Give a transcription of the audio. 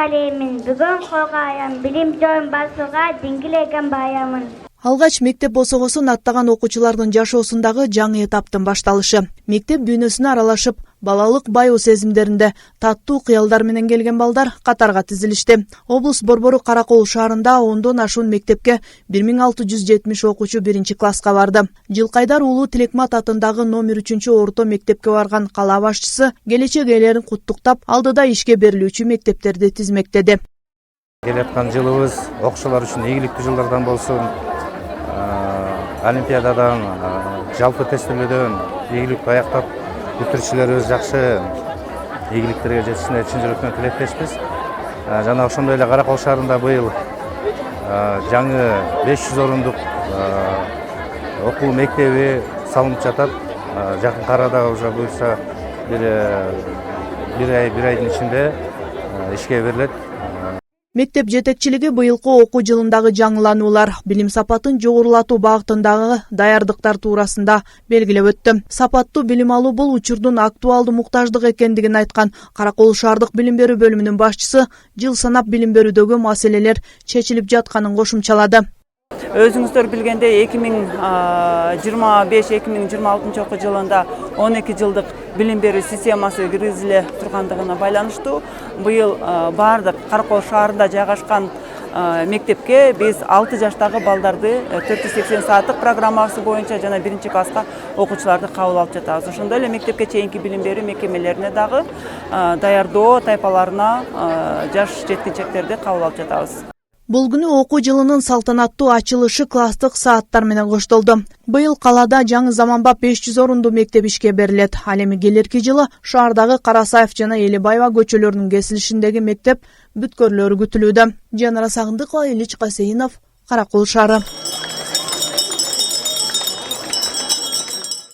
алеймин. Бүгүн калгайым билим жолун басууга диңгилеген баямын. Алгач мектеп босогосун аттаган окуучулардын жашоосундагы жаңы этаптын башталышы. Мектеп дүйнөсүнө аралашып, балалык баю сезимдеринде таттуу кыялдар менен келген балдар катарга тизилишти. Облус борбору Каракол шаарында 10дон ашуун мектепке 1670 окуучу 1-класска барды. Жылкайдар уулу Тилекмат атындагы номер 3-орто мектепке барган кала башчысы келечек ээлерин куттуктап, алдыда ишке берилүүчү мектептерди тизмектеди. Келаткан жылыбыз окуучулар үчүн ийгиликтүү жылдардан болсун. Олимпиададан, жалпы тестилөөдөн ийгиликтүү аяктап, бүтүрүүчүлөрүбүз жакшы ийгиликтерге жетишине чын жүрөктөн тилектешпиз. Жана ошондой эле Каракол шаарында быйыл жаңы 500 орундук окуу мектеби салынып жатат. Жакын арада уже буюрса бир айдын ичинде ишке берилет. Мектеп жетекчилиги быйылкы окуу жылындагы жаңылануулар, билим сапатын жогорулатуу багытындагы даярдыктар туурасында белгилеп өттү. Сапаттуу билим алуу бул учурдун актуалдуу муктаждык экендигин айткан Каракол шаардык билим берүү бөлүмүнүн башчысы жыл санап билим берүүдөгү маселелер чечилип жатканын кошумчалады. Өзүңүздөр билгендей 2025-2026 окуу жылында 12 жылдык билим берүү системасы киргизиле тургандыгына байланыштуу быйыл бардык Каракол шаарында жайгашкан мектепке биз 6 жаштагы балдарды 480 сааттык программасы боюнча жана 1-класска окуучуларды кабыл алып жатабыз. Ошондой эле мектепке чейинки билим берүү мекемелерине дагы даярдоо тайпаларына жаш жеткинчектерди кабыл алып жатабыз. Бул күнү окуу жылынын салтанаттуу ачылышы класстык сааттар менен коштолду. Быйыл калаада жаңы заманбап 500 орундуу мектеп ишке берилет. Ал эми келерки жылы шаардагы Карасаев жана Элибаева көчөлөрүнүн кесилишиндеги мектеп бүткөрлөрү күтүлүүдө. Жанара Сагындыкова, Ильич Касейинов, Каракол шаары.